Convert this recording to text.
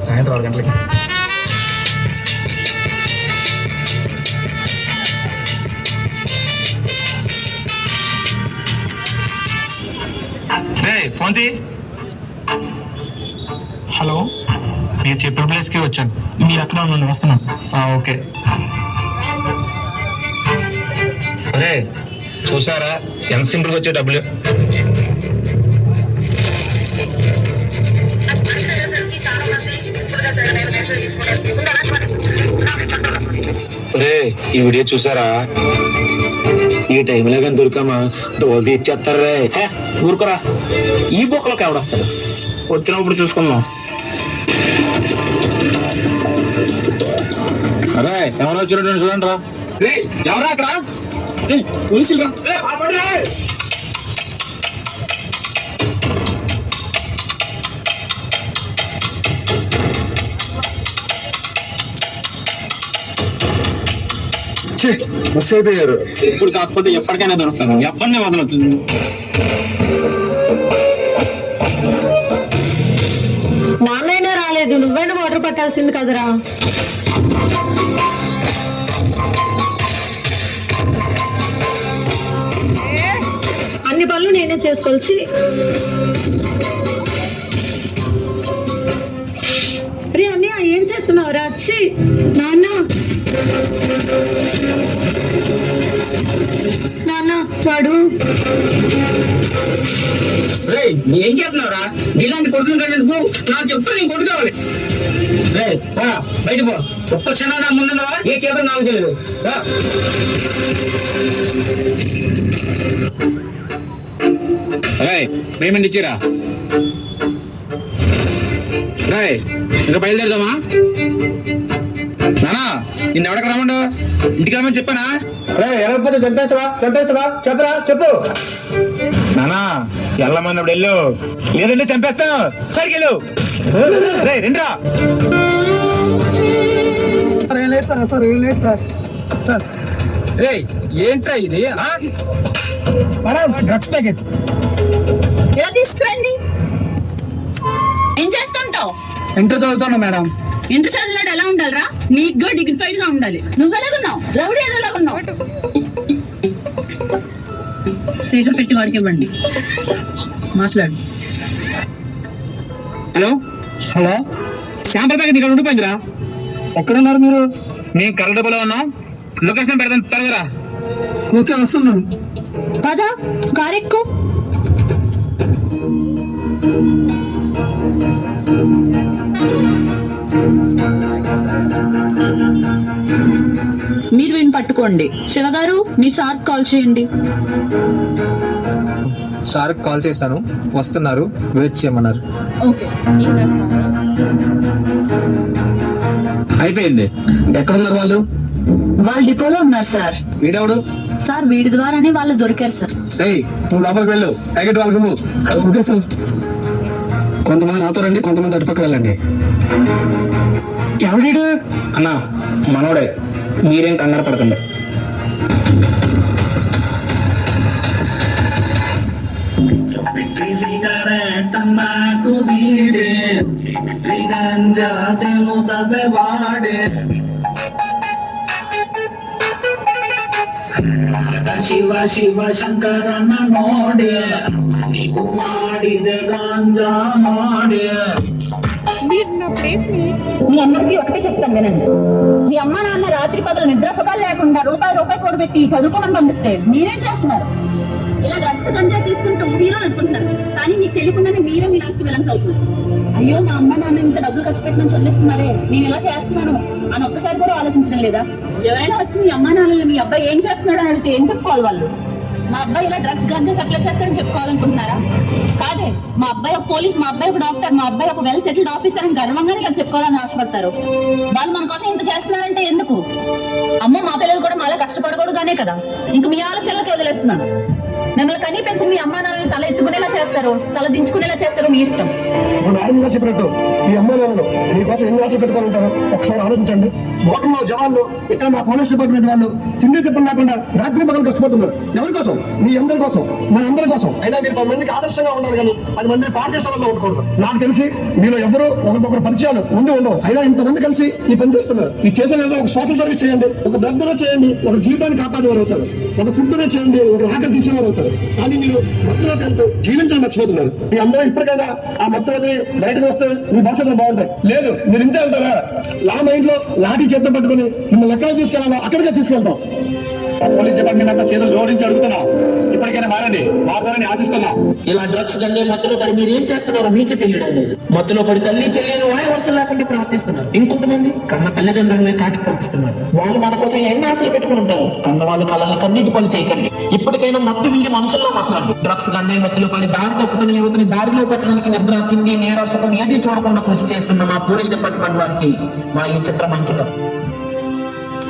సాయంత్రం 6 గంటలకి. ఫోన్ తీ. హలో, మీరు చెప్పిన ప్లేస్కి వచ్చాను. మీరు ఎక్కడ ఉండండి, వస్తున్నాను. ఓకే. అదే చూసారా ఎంత సింపుల్గా వచ్చే డబ్బులు. ఈ వీడియో చూసారా? ఈ టైంలో కానీ దొరికామా దోలు తీర్చేస్తారా? ఊరుకోరా, ఈ బొక్కలోకి ఎవడొస్తారు? వచ్చినప్పుడు చూసుకుందాం. అరే ఎవరో వచ్చినట్టు చూడండి రా. ఎవరా అక్కడ? పోలీసులు రా. మిస్ అయిపోయారు. ఇప్పుడు కాకపోతే ఎప్పటికైనా దొరుకుతాను, ఎవరిని వదలవుతుంది. నాన్నైనా రాలేదు, నువ్వైనా వాటర్ పట్టాల్సింది కదరా. అన్ని పనులు నేనే చేసుకోవాల్సి. అరే అన్నయ్య, ఏం చేస్తున్నావు రా? వచ్చి నాన్న నాన్న వాడు. ఏం చేస్తున్నావురా? ఇలాంటి కొడుకులు కంటే నాకు చెప్తా, నేను కొడుకు కావాలి. బయట పో. ఒక్క క్షణం నా ముందు ఏ చేతులు నాకు తెలియదు. పేమెంట్ ఇచ్చిరా. రాయ్ ఇంకా బయలుదేరదామా? నానా నిన్న ఎవడక రమ్మండు? ఇంటికి రమ్మని చెప్పానా? ఎలాగపోతే చంపేస్తావా? చెప్పరా చెప్పు. నానా వెళ్ళమన్నప్పుడు వెళ్ళు, లేదంటే చంపేస్తాను. సరికి వెళ్ళు. రండిరా. సార్ ఏంట్రా ఇది? డ్రగ్స్ ప్యాకెట్ ఎలా తీసుకురండి. ఏం చేస్తుంటావు? ఇంటర్ చదువుతున్నా మేడం. ఇంటర్ చదివినాడు ఎలా ఉండాలిరా? నీట్ గా డిగ్నిఫైడ్ గా ఉండాలి. నువ్వు ఎలాగున్నావు? రౌడీ ఎలాగున్నావు? స్పీకర్ పెట్టి వాడికి ఇవ్వండి, మాట్లాడు. హలో హలో, శాంపుల్ ప్యాకెట్ ఇక్కడ ఉండిపోయిందిరా. ఎక్కడున్నారు మీరు? మేము కర్రడబ్బలో ఉన్నాం. లొకేషన్ పెడతాను, త్వరగా. ఓకే వస్తున్నాను. పదా కారెక్కు. మీరు వీడిని పట్టుకోండి. శివగారు మీ సార్ కాల్ చేయండి. సార్ కాల్ చేశాను, వస్తున్నారు, వెయిట్ చేయమన్నారు. ఓకే. అయిపోయింది. ఎక్కడున్నారు వాళ్ళు? వాళ్ళు డిపోలో ఉన్నారు సార్. వీడెవడు? సార్ వీడి ద్వారానే వాళ్ళు దొరికారు సార్. నువ్వు లోపలికి వెళ్ళు, ప్యాకెట్ వాళ్ళకు. Okay sir. కొంతమంది నాతో రండి, కొంతమంది అటుపక్క వెళ్ళండి. ఎవడీడు? అన్నా మనోడే, మీరేం కంగారు పడకండి. ಶಿವ ಶಿವ ಶಂಕರನ ನೋಡೆ ನೀಕು ಮಾಡಿದೆ ಗಾಂಜಾ ಮಾಡೆ. మీ అందరికీ ఒకటే చెప్తాను వినండి. మీ అమ్మ నాన్న రాత్రి పగలు నిద్ర సుఖాలు లేకుండా రూపాయి కూడబెట్టి చదువుకోమని పంపిస్తే మీరేం చేస్తున్నారు? ఇలా డ్రగ్స్ గంజా తీసుకుంటూ హీరో అనుకుంటున్నారు, కానీ మీకు తెలియకుండానే మీరే మీ లైఫ్కి విలన్స్ అవుతున్నారు. అయ్యో మా అమ్మ నాన్న ఇంత డబ్బులు ఖర్చు పెట్టమని చదివిస్తున్నారే, నేను ఇలా చేస్తున్నాను అని ఒక్కసారి కూడా ఆలోచించడం లేదా? ఎవరైనా వచ్చి మీ అమ్మ నాన్నలు మీ అబ్బాయి ఏం చేస్తున్నాడు అని అడిగితే ఏం చెప్పుకోవాలి వాళ్ళు? మా అబ్బాయి ఇలా డ్రగ్స్ గంజా సప్లై చేస్తాడని చెప్పుకోవాలనుకుంటున్నారా? కాదే, మా అబ్బాయి ఒక పోలీస్, మా అబ్బాయి ఒక డాక్టర్, మా అబ్బాయి ఒక వెల్ సెటిల్డ్ ఆఫీసర్ అని గర్వంగానే ఇక్కడ చెప్పుకోవాలని ఆశపడతారు. వాళ్ళు మన కోసం ఇంత చేస్తున్నారంటే ఎందుకు? అమ్మో మా పిల్లలు కూడా మాలా కష్టపడకూడగానే కదా. ఇంక మీ ఆలోచనలకి వదిలేస్తున్నాను. మిమ్మల్ని కనీ పెంచి మీ అమ్మా నాన్నలు తల ఎత్తుకునేలా చేస్తారు, తల దించుకునేలా చేస్తారు, మీ ఇష్టం. చెప్పినట్టు మీ అమ్మా నాన్నలు మీకోసం ఎన్ని ఆశలు పెట్టుకోవాలంటారు ఒకసారి ఆలోచించండి. బోటంలో జవాన్లు ఇక్కడ మా పోలీస్ డిపార్ట్మెంట్ వాళ్ళు తిండి చెప్పలు లేకుండా రాత్రి పగలు కష్టపడుతున్నారు. ఎవరి కోసం? మీ అందరి కోసం, మన అందరి కోసం. అయినా మీరు 10 మందికి ఆదర్శంగా ఉండాలి కానీ 10 మందిని పాడు చేసే వాళ్ళు ఉండకూడదు. నాకు తెలిసి మీలో ఎవరు ఒకరికొకరు పరిచయాలు ఉండవు. అయినా ఇంతమంది కలిసి ఈ పని చేస్తున్నారు. ఈ చేసే ఒక సోషల్ సర్వీస్ చేయండి, ఒక దర్దన చేయండి, ఒక జీవితాన్ని కాపాడేవారు అవుతారు. ఒక ఫుడ్ చేయండి, ఒక ఆకలి తీసేవారు అవుతారు. కానీ మీరు మత్తులో వెళ్తూ జీవించడం మర్చిపోతున్నారు. మీ అందరూ ఇప్పటికైనా ఆ మత్తు వదిలి బయటకు వస్తే మీ భవిష్యత్తులో బాగుంటాయి. లేదు, మీరు ఇంతే అంటారా? మైండ్ లో లాఠీ చేతితో పట్టుకుని మిమ్మల్ని ఎక్కడ తీసుకెళ్ళాలో అక్కడికే తీసుకెళ్తాం. పోలీస్ డిపార్ట్మెంట్ అంతా చేతులు జోడించి అడుగుతున్నాం, ఇప్పటికైనా మారండి, మారుతారని ఆశిస్తున్నాం. ఇలా డ్రగ్స్ గంగే మత్తులో పడి మీరు ఏం చేస్తున్నారో మీకే తెలియడం లేదు. మత్తులో పడి తల్లి చెల్లెలు వాయవరుస లేకుండా ప్రవర్తిస్తున్నారు. ఇంకొంతమంది కన్న తల్లిదండ్రులని కాటికి పంపిస్తున్నారు. వాళ్ళు మన కోసం ఎన్ని ఆశలు పెట్టుకుని ఉంటారు. కన్న వాళ్ళ కళల్ని కన్నీటి పని చేయకండి. ఇప్పటికైనా మత్తు వీరి మనసుల్లో మసలండి. డ్రగ్స్ గంగే మత్తులో పడి దారి తప్పుతున్న యువతని దారిలో పెట్టడానికి నిద్ర, తిండి, నీరసకం ఏది చూడకుండా కృషి చేస్తున్న మా పోలీస్ డిపార్ట్మెంట్ వారికి మా ఈ చిత్రం అంకితం.